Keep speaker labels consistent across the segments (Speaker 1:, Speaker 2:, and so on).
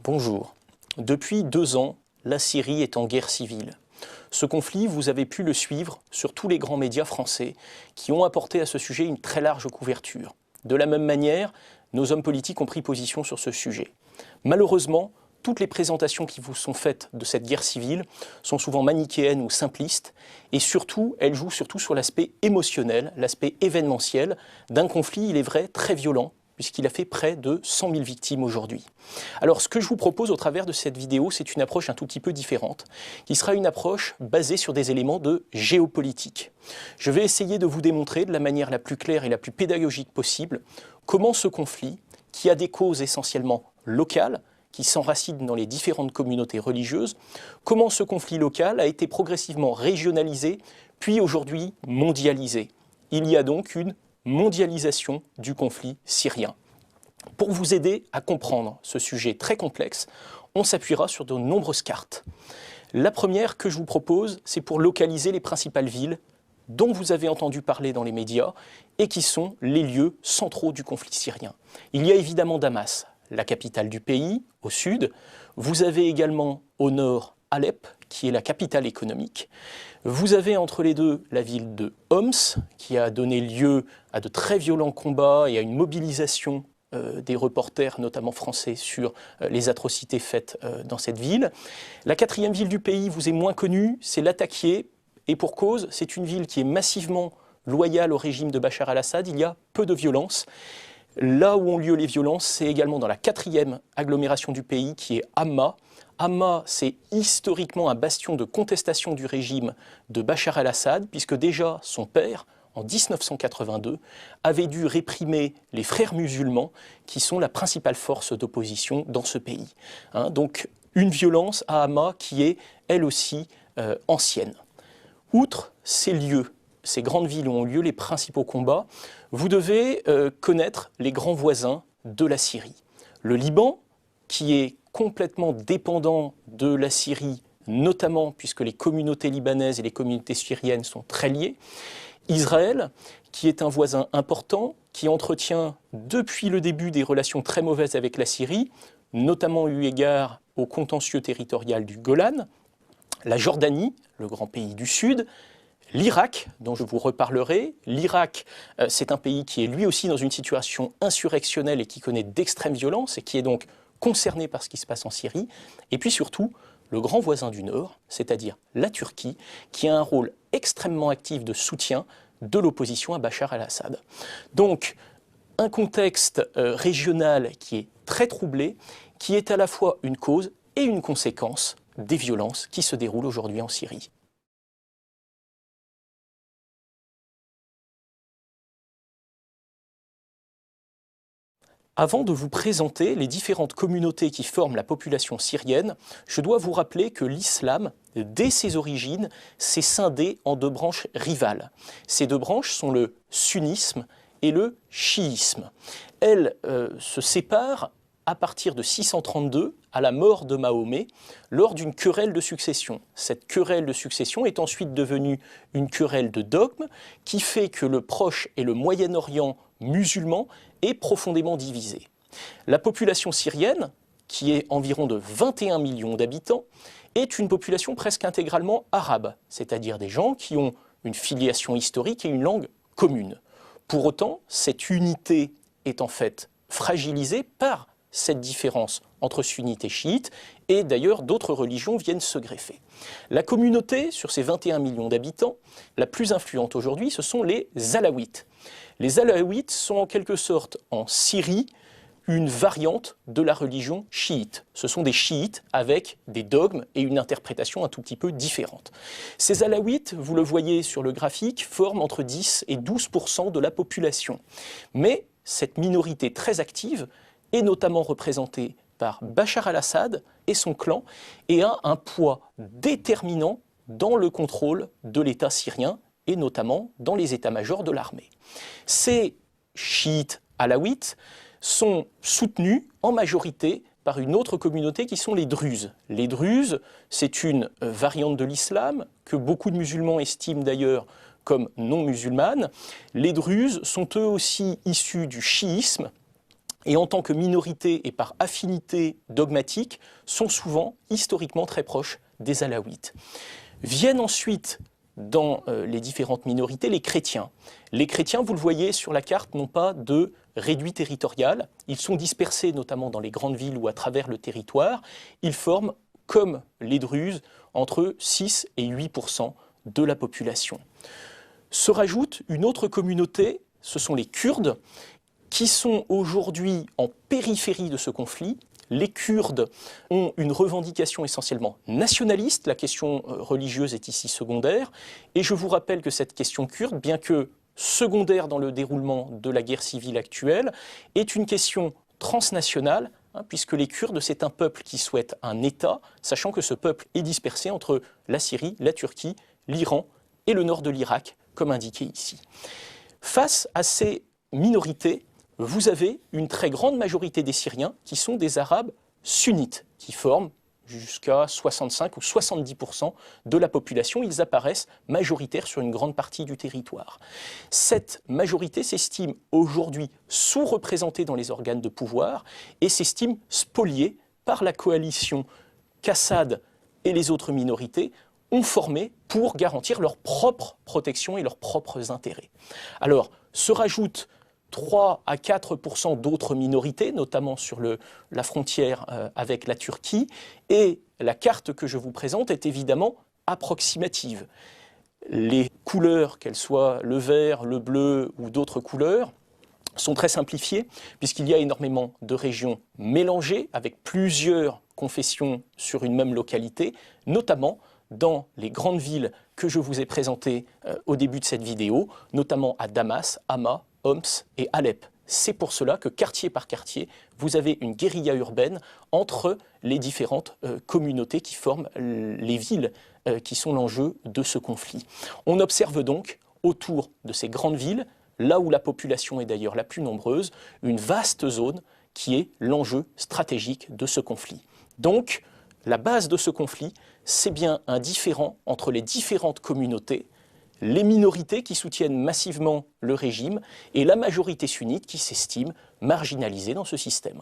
Speaker 1: Bonjour. Depuis 2 ans, la Syrie est en guerre civile. Ce conflit, vous avez pu le suivre sur tous les grands médias français qui ont apporté à ce sujet une très large couverture. De la même manière, nos hommes politiques ont pris position sur ce sujet. Malheureusement, toutes les présentations qui vous sont faites de cette guerre civile sont souvent manichéennes ou simplistes et surtout, elles jouent surtout sur l'aspect émotionnel, l'aspect événementiel d'un conflit, il est vrai, très violent, puisqu'il a fait près de 100 000 victimes aujourd'hui. Alors ce que je vous propose au travers de cette vidéo, c'est une approche un tout petit peu différente, qui sera une approche basée sur des éléments de géopolitique. Je vais essayer de vous démontrer de la manière la plus claire et la plus pédagogique possible comment ce conflit, qui a des causes essentiellement locales, qui s'enracinent dans les différentes communautés religieuses, comment ce conflit local a été progressivement régionalisé, puis aujourd'hui mondialisé. Il y a donc une mondialisation du conflit syrien. Pour vous aider à comprendre ce sujet très complexe, on s'appuiera sur de nombreuses cartes. La première que je vous propose, c'est pour localiser les principales villes dont vous avez entendu parler dans les médias et qui sont les lieux centraux du conflit syrien. Il y a évidemment Damas, la capitale du pays, au sud. Vous avez également au nord Alep, qui est la capitale économique. Vous avez entre les deux la ville de Homs, qui a donné lieu à de très violents combats et à une mobilisation des reporters, notamment français, sur les atrocités faites dans cette ville. La 4e ville du pays vous est moins connue, c'est Latakié, et pour cause, c'est une ville qui est massivement loyale au régime de Bachar al-Assad. Il y a peu de violence. Là où ont lieu les violences, c'est également dans la 4e agglomération du pays, qui est Hama. Hama, c'est historiquement un bastion de contestation du régime de Bachar al-Assad, puisque déjà son père, en 1982, avait dû réprimer les frères musulmans, qui sont la principale force d'opposition dans ce pays. Donc une violence à Hama qui est, elle aussi, ancienne. Outre ces lieux, ces grandes villes où ont lieu les principaux combats, vous devez connaître les grands voisins de la Syrie. Le Liban, qui est complètement dépendant de la Syrie, notamment puisque les communautés libanaises et les communautés syriennes sont très liées. Israël, qui est un voisin important, qui entretient depuis le début des relations très mauvaises avec la Syrie, notamment eu égard au contentieux territorial du Golan. La Jordanie, le grand pays du Sud. L'Irak, dont je vous reparlerai. L'Irak, c'est un pays qui est lui aussi dans une situation insurrectionnelle et qui connaît d'extrêmes violences et qui est donc concerné par ce qui se passe en Syrie. Et puis surtout, le grand voisin du Nord, c'est-à-dire la Turquie, qui a un rôle extrêmement actif de soutien de l'opposition à Bachar al-Assad. Donc, un contexte régional qui est très troublé, qui est à la fois une cause et une conséquence des violences qui se déroulent aujourd'hui en Syrie. Avant de vous présenter les différentes communautés qui forment la population syrienne, je dois vous rappeler que l'islam, dès ses origines, s'est scindé en 2 branches rivales. Ces 2 branches sont le sunnisme et le chiisme. Elles se séparent à partir de 632, à la mort de Mahomet, lors d'une querelle de succession. Cette querelle de succession est ensuite devenue une querelle de dogme qui fait que le Proche et le Moyen-Orient musulman est profondément divisé. La population syrienne, qui est environ de 21 millions d'habitants, est une population presque intégralement arabe, c'est-à-dire des gens qui ont une filiation historique et une langue commune. Pour autant, cette unité est en fait fragilisée par cette différence entre sunnites et chiites, et d'ailleurs d'autres religions viennent se greffer. La communauté, sur ces 21 millions d'habitants, la plus influente aujourd'hui, ce sont les Alaouites. Les Alaouites sont en quelque sorte en Syrie une variante de la religion chiite. Ce sont des chiites avec des dogmes et une interprétation un tout petit peu différente. Ces Alaouites, vous le voyez sur le graphique, forment entre 10 et 12% de la population. Mais cette minorité très active est notamment représentée par Bachar al-Assad et son clan et a un poids déterminant dans le contrôle de l'État syrien et notamment dans les états-majors de l'armée. Ces chiites alaouites sont soutenus en majorité par une autre communauté qui sont les Druzes. Les Druzes, c'est une variante de l'islam que beaucoup de musulmans estiment d'ailleurs comme non musulmane. Les Druzes sont eux aussi issus du chiisme, et en tant que minorité et par affinité dogmatique, sont souvent historiquement très proches des Alaouites. Viennent ensuite, dans les différentes minorités, les chrétiens. Les chrétiens, vous le voyez sur la carte, n'ont pas de réduit territorial. Ils sont dispersés notamment dans les grandes villes ou à travers le territoire. Ils forment, comme les Druzes, entre 6 et 8% de la population. Se rajoute une autre communauté, ce sont les Kurdes, qui sont aujourd'hui en périphérie de ce conflit. Les Kurdes ont une revendication essentiellement nationaliste, la question religieuse est ici secondaire, et je vous rappelle que cette question kurde, bien que secondaire dans le déroulement de la guerre civile actuelle, est une question transnationale, puisque les Kurdes, c'est un peuple qui souhaite un État, sachant que ce peuple est dispersé entre la Syrie, la Turquie, l'Iran et le nord de l'Irak, comme indiqué ici. Face à ces minorités, vous avez une très grande majorité des Syriens qui sont des Arabes sunnites, qui forment jusqu'à 65 ou 70% de la population. Ils apparaissent majoritaires sur une grande partie du territoire. Cette majorité s'estime aujourd'hui sous-représentée dans les organes de pouvoir et s'estime spoliée par la coalition qu'Assad et les autres minorités ont formée pour garantir leur propre protection et leurs propres intérêts. Alors, se rajoutent 3 à 4% d'autres minorités, notamment sur la frontière avec la Turquie. Et la carte que je vous présente est évidemment approximative. Les couleurs, qu'elles soient le vert, le bleu ou d'autres couleurs, sont très simplifiées, puisqu'il y a énormément de régions mélangées, avec plusieurs confessions sur une même localité, notamment dans les grandes villes que je vous ai présentées au début de cette vidéo, notamment à Damas, Hama, Homs et Alep. C'est pour cela que quartier par quartier, vous avez une guérilla urbaine entre les différentes communautés qui forment les villes qui sont l'enjeu de ce conflit. On observe donc autour de ces grandes villes, là où la population est d'ailleurs la plus nombreuse, une vaste zone qui est l'enjeu stratégique de ce conflit. Donc, la base de ce conflit, c'est bien un différend entre les différentes communautés, les minorités qui soutiennent massivement le régime et la majorité sunnite qui s'estime marginalisée dans ce système.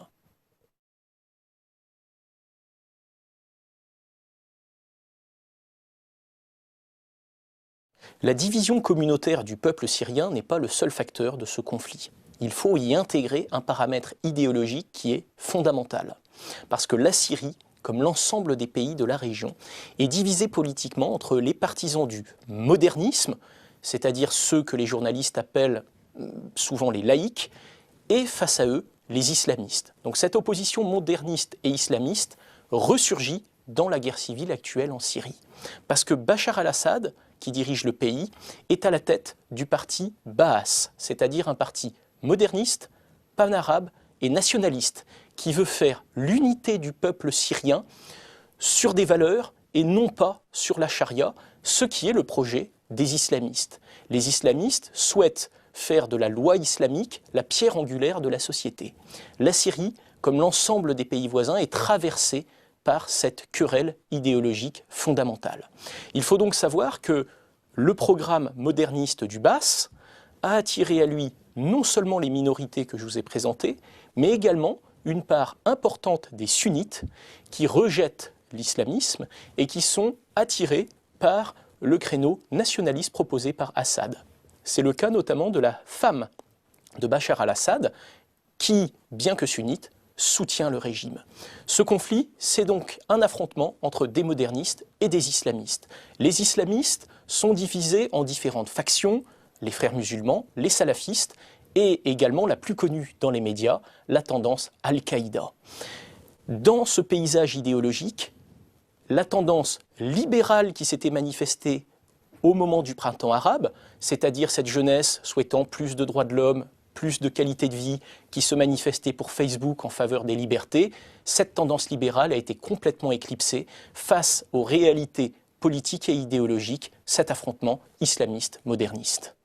Speaker 1: La division communautaire du peuple syrien n'est pas le seul facteur de ce conflit. Il faut y intégrer un paramètre idéologique qui est fondamental. Parce que la Syrie, comme l'ensemble des pays de la région, est divisée politiquement entre les partisans du modernisme, c'est-à-dire ceux que les journalistes appellent souvent les laïcs, et face à eux, les islamistes. Donc cette opposition moderniste et islamiste ressurgit dans la guerre civile actuelle en Syrie. Parce que Bachar al-Assad, qui dirige le pays, est à la tête du parti Baas, c'est-à-dire un parti moderniste, pan-arabe et nationaliste, qui veut faire l'unité du peuple syrien sur des valeurs et non pas sur la charia, ce qui est le projet des islamistes. Les islamistes souhaitent faire de la loi islamique la pierre angulaire de la société. La Syrie, comme l'ensemble des pays voisins, est traversée par cette querelle idéologique fondamentale. Il faut donc savoir que le programme moderniste du Baas a attiré à lui non seulement les minorités que je vous ai présentées, mais également une part importante des sunnites qui rejettent l'islamisme et qui sont attirés par le créneau nationaliste proposé par Assad. C'est le cas notamment de la femme de Bachar al-Assad qui, bien que sunnite, soutient le régime. Ce conflit, c'est donc un affrontement entre des modernistes et des islamistes. Les islamistes sont divisés en différentes factions, les frères musulmans, les salafistes, et également la plus connue dans les médias, la tendance Al-Qaïda. Dans ce paysage idéologique, la tendance libérale qui s'était manifestée au moment du printemps arabe, c'est-à-dire cette jeunesse souhaitant plus de droits de l'homme, plus de qualité de vie, qui se manifestait pour Facebook en faveur des libertés, cette tendance libérale a été complètement éclipsée face aux réalités politiques et idéologiques, cet affrontement islamiste-moderniste.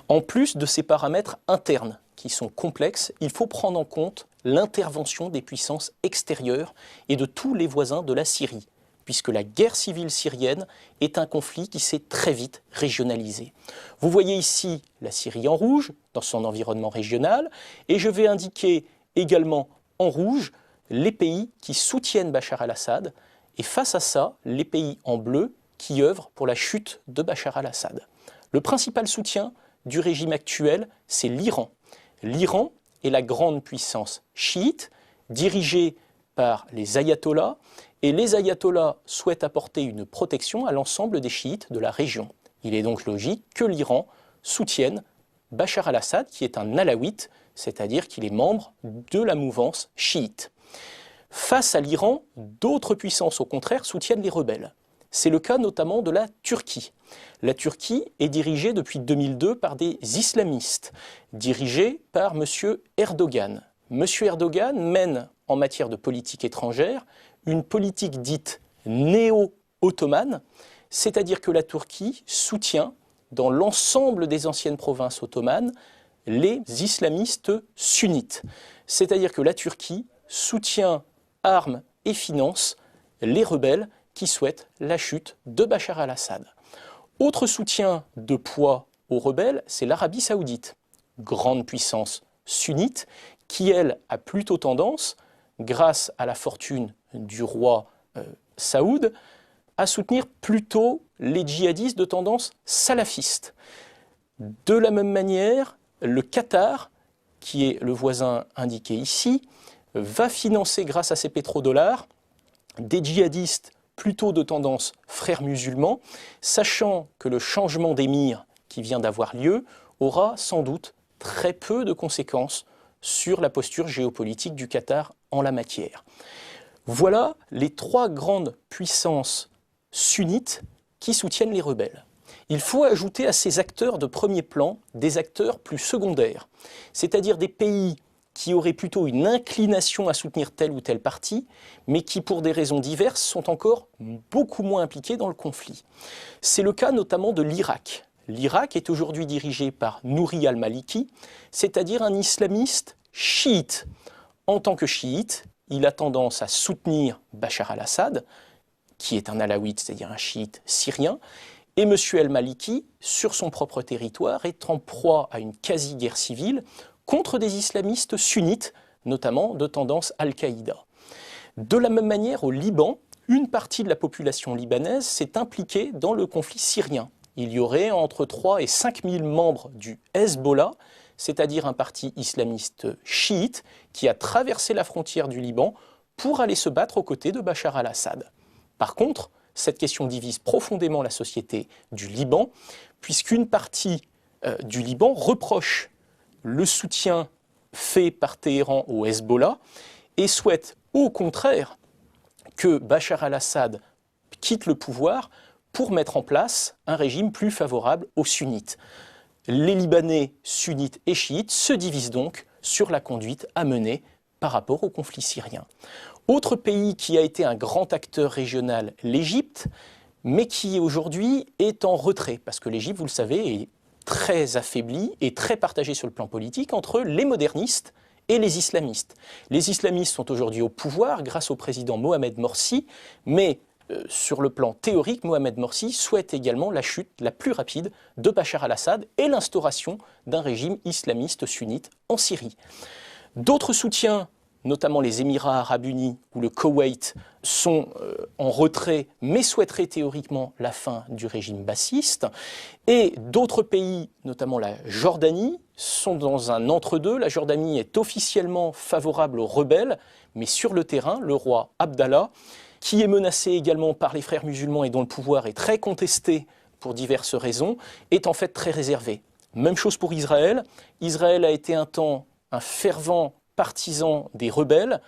Speaker 1: En plus de ces paramètres internes qui sont complexes, il faut prendre en compte l'intervention des puissances extérieures et de tous les voisins de la Syrie, puisque la guerre civile syrienne est un conflit qui s'est très vite régionalisé. Vous voyez ici la Syrie en rouge, dans son environnement régional, et je vais indiquer également en rouge les pays qui soutiennent Bachar al-Assad, et face à ça, les pays en bleu qui œuvrent pour la chute de Bachar al-Assad. Le principal soutien du régime actuel, c'est l'Iran. L'Iran est la grande puissance chiite, dirigée par les ayatollahs, et les ayatollahs souhaitent apporter une protection à l'ensemble des chiites de la région. Il est donc logique que l'Iran soutienne Bachar al-Assad, qui est un alawite, c'est-à-dire qu'il est membre de la mouvance chiite. Face à l'Iran, d'autres puissances, au contraire, soutiennent les rebelles. C'est le cas notamment de la Turquie. La Turquie est dirigée depuis 2002 par des islamistes, dirigés par M. Erdogan. M. Erdogan mène, en matière de politique étrangère, une politique dite néo-ottomane, c'est-à-dire que la Turquie soutient, dans l'ensemble des anciennes provinces ottomanes, les islamistes sunnites. C'est-à-dire que la Turquie soutient, arme et finance les rebelles qui souhaitent la chute de Bachar al-Assad. Autre soutien de poids aux rebelles, c'est l'Arabie saoudite, grande puissance sunnite, qui elle a plutôt tendance, grâce à la fortune du roi Saoud, à soutenir plutôt les djihadistes de tendance salafiste. De la même manière, le Qatar, qui est le voisin indiqué ici, va financer grâce à ses pétrodollars des djihadistes plutôt de tendance frères musulmans, sachant que le changement d'émir qui vient d'avoir lieu aura sans doute très peu de conséquences sur la posture géopolitique du Qatar en la matière. Voilà les trois grandes puissances sunnites qui soutiennent les rebelles. Il faut ajouter à ces acteurs de premier plan des acteurs plus secondaires, c'est-à-dire des pays qui auraient plutôt une inclination à soutenir tel ou tel parti, mais qui, pour des raisons diverses, sont encore beaucoup moins impliqués dans le conflit. C'est le cas notamment de l'Irak. L'Irak est aujourd'hui dirigé par Nouri al-Maliki, c'est-à-dire un islamiste chiite. En tant que chiite, il a tendance à soutenir Bachar al-Assad, qui est un alawite, c'est-à-dire un chiite syrien, et M. al-Maliki, sur son propre territoire, est en proie à une quasi-guerre civile contre des islamistes sunnites, notamment de tendance Al-Qaïda. De la même manière, au Liban, une partie de la population libanaise s'est impliquée dans le conflit syrien. Il y aurait entre 3 et 5 000 membres du Hezbollah, c'est-à-dire un parti islamiste chiite, qui a traversé la frontière du Liban pour aller se battre aux côtés de Bachar al-Assad. Par contre, cette question divise profondément la société du Liban, puisqu'une partie du Liban reproche le soutien fait par Téhéran au Hezbollah et souhaite au contraire que Bachar al-Assad quitte le pouvoir pour mettre en place un régime plus favorable aux sunnites. Les Libanais sunnites et chiites se divisent donc sur la conduite à mener par rapport au conflit syrien. Autre pays qui a été un grand acteur régional, l'Égypte, mais qui aujourd'hui est en retrait, parce que l'Égypte, vous le savez, est très affaiblie et très partagée sur le plan politique entre les modernistes et les islamistes. Les islamistes sont aujourd'hui au pouvoir grâce au président Mohamed Morsi, mais sur le plan théorique, Mohamed Morsi souhaite également la chute la plus rapide de Bachar al-Assad et l'instauration d'un régime islamiste sunnite en Syrie. D'autres soutiens, notamment les Émirats arabes unis ou le Koweït, sont en retrait, mais souhaiteraient théoriquement la fin du régime bassiste. Et d'autres pays, notamment la Jordanie, sont dans un entre-deux. La Jordanie est officiellement favorable aux rebelles, mais sur le terrain, le roi Abdallah, qui est menacé également par les frères musulmans et dont le pouvoir est très contesté pour diverses raisons, est en fait très réservé. Même chose pour Israël. Israël a été un temps un fervent partisan des rebelles,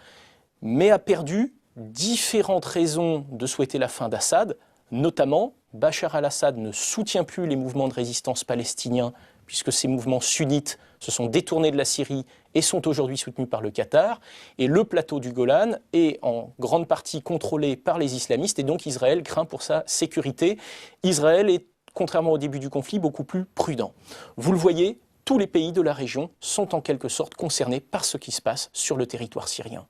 Speaker 1: mais a perdu différentes raisons de souhaiter la fin d'Assad, notamment Bachar al-Assad ne soutient plus les mouvements de résistance palestiniens puisque ces mouvements sunnites se sont détournés de la Syrie et sont aujourd'hui soutenus par le Qatar, et le plateau du Golan est en grande partie contrôlé par les islamistes, et donc Israël craint pour sa sécurité. Israël est, contrairement au début du conflit, beaucoup plus prudent. Vous le voyez, tous les pays de la région sont en quelque sorte concernés par ce qui se passe sur le territoire syrien.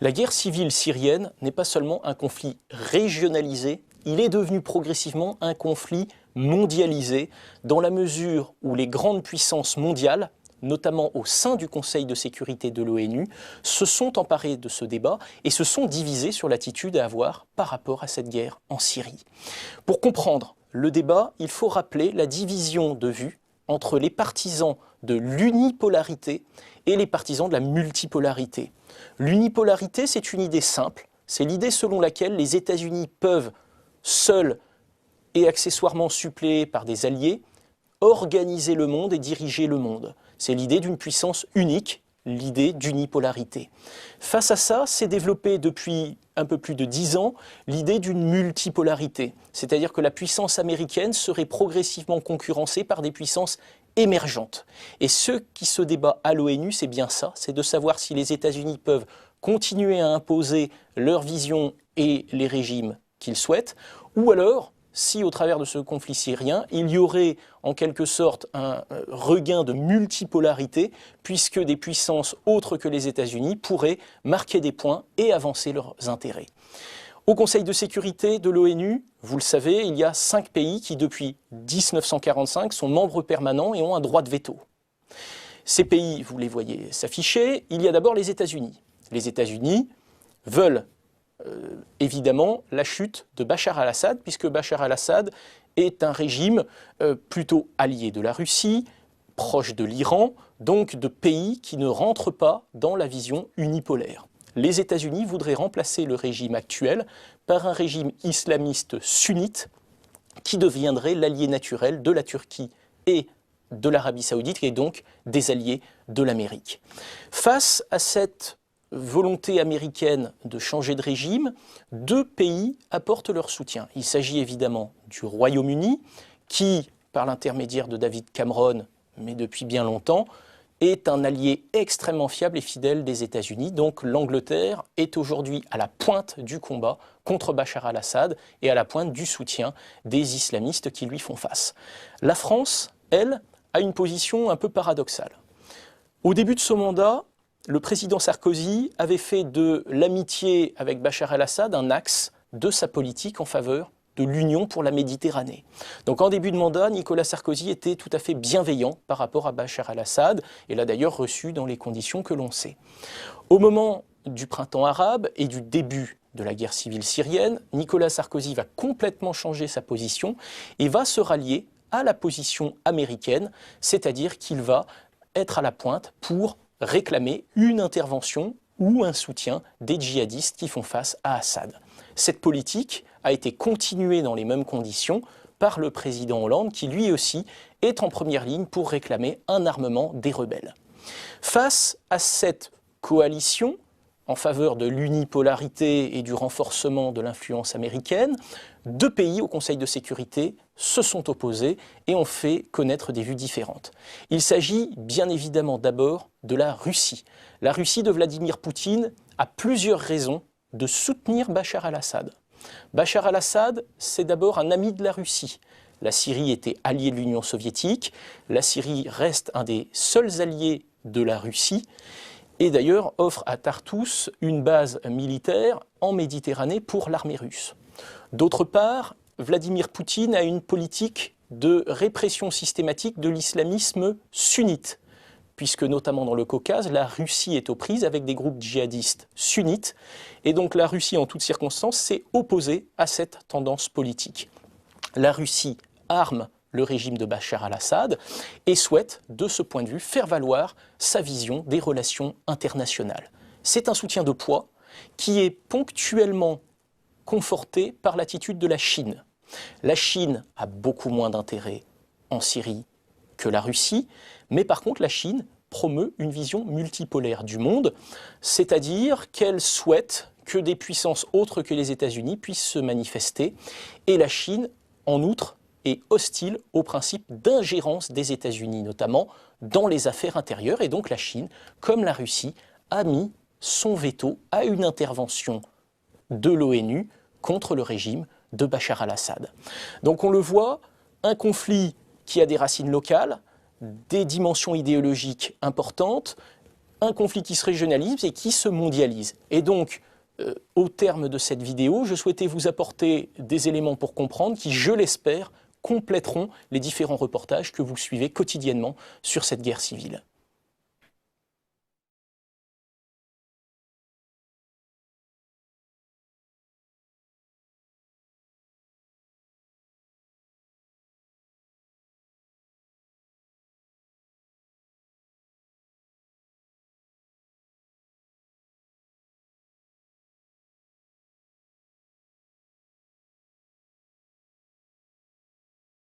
Speaker 1: La guerre civile syrienne n'est pas seulement un conflit régionalisé, il est devenu progressivement un conflit mondialisé dans la mesure où les grandes puissances mondiales, notamment au sein du Conseil de sécurité de l'ONU, se sont emparées de ce débat et se sont divisées sur l'attitude à avoir par rapport à cette guerre en Syrie. Pour comprendre le débat, il faut rappeler la division de vues entre les partisans de l'unipolarité et les partisans de la multipolarité. L'unipolarité, c'est une idée simple, c'est l'idée selon laquelle les États-Unis peuvent, seuls et accessoirement suppléés par des alliés, organiser le monde et diriger le monde. C'est l'idée d'une puissance unique, l'idée d'unipolarité. Face à ça, s'est développée depuis un peu plus de 10 ans l'idée d'une multipolarité, c'est-à-dire que la puissance américaine serait progressivement concurrencée par des puissances émergentes. Et ce qui se débat à l'ONU, c'est bien ça, c'est de savoir si les États-Unis peuvent continuer à imposer leur vision et les régimes qu'ils souhaitent, ou alors si au travers de ce conflit syrien, il y aurait en quelque sorte un regain de multipolarité, puisque des puissances autres que les États-Unis pourraient marquer des points et avancer leurs intérêts. Au Conseil de sécurité de l'ONU, vous le savez, il y a 5 pays qui, depuis 1945, sont membres permanents et ont un droit de veto. Ces pays, vous les voyez s'afficher, il y a d'abord les États-Unis. Les États-Unis veulent évidemment la chute de Bachar al-Assad, puisque Bachar al-Assad est un régime plutôt allié de la Russie, proche de l'Iran, donc de pays qui ne rentrent pas dans la vision unipolaire. Les États-Unis voudraient remplacer le régime actuel par un régime islamiste sunnite qui deviendrait l'allié naturel de la Turquie et de l'Arabie saoudite, et donc des alliés de l'Amérique. Face à cette volonté américaine de changer de régime, 2 pays apportent leur soutien. Il s'agit évidemment du Royaume-Uni, qui, par l'intermédiaire de David Cameron, mais depuis bien longtemps, est un allié extrêmement fiable et fidèle des États-Unis. Donc l'Angleterre est aujourd'hui à la pointe du combat contre Bachar al-Assad et à la pointe du soutien des islamistes qui lui font face. La France, elle, a une position un peu paradoxale. Au début de son mandat, le président Sarkozy avait fait de l'amitié avec Bachar el-Assad un axe de sa politique en faveur de l'Union pour la Méditerranée. Donc en début de mandat, Nicolas Sarkozy était tout à fait bienveillant par rapport à Bachar el-Assad et l'a d'ailleurs reçu dans les conditions que l'on sait. Au moment du printemps arabe et du début de la guerre civile syrienne, Nicolas Sarkozy va complètement changer sa position et va se rallier à la position américaine, c'est-à-dire qu'il va être à la pointe pour réclamer une intervention ou un soutien des djihadistes qui font face à Assad. Cette politique a été continuée dans les mêmes conditions par le président Hollande qui lui aussi est en première ligne pour réclamer un armement des rebelles. Face à cette coalition en faveur de l'unipolarité et du renforcement de l'influence américaine, 2 pays au Conseil de sécurité se sont opposés et ont fait connaître des vues différentes. Il s'agit bien évidemment d'abord de la Russie. La Russie de Vladimir Poutine a plusieurs raisons de soutenir Bachar al-Assad. Bachar al-Assad, c'est d'abord un ami de la Russie. La Syrie était alliée de l'Union soviétique, la Syrie reste un des seuls alliés de la Russie, et d'ailleurs offre à Tartous une base militaire en Méditerranée pour l'armée russe. D'autre part, Vladimir Poutine a une politique de répression systématique de l'islamisme sunnite, puisque notamment dans le Caucase, la Russie est aux prises avec des groupes djihadistes sunnites, et donc la Russie en toutes circonstances s'est opposée à cette tendance politique. La Russie arme le régime de Bachar al-Assad et souhaite, de ce point de vue, faire valoir sa vision des relations internationales. C'est un soutien de poids qui est ponctuellement conforté par l'attitude de la Chine. La Chine a beaucoup moins d'intérêt en Syrie que la Russie, mais par contre la Chine promeut une vision multipolaire du monde, c'est-à-dire qu'elle souhaite que des puissances autres que les États-Unis puissent se manifester, et la Chine, en outre, est hostile au principe d'ingérence des États-Unis, notamment dans les affaires intérieures, et donc la Chine, comme la Russie, a mis son veto à une intervention de l'ONU contre le régime de Bachar al-Assad. Donc on le voit, un conflit qui a des racines locales, des dimensions idéologiques importantes, un conflit qui se régionalise et qui se mondialise. Et donc, au terme de cette vidéo, je souhaitais vous apporter des éléments pour comprendre qui, je l'espère, compléteront les différents reportages que vous suivez quotidiennement sur cette guerre civile.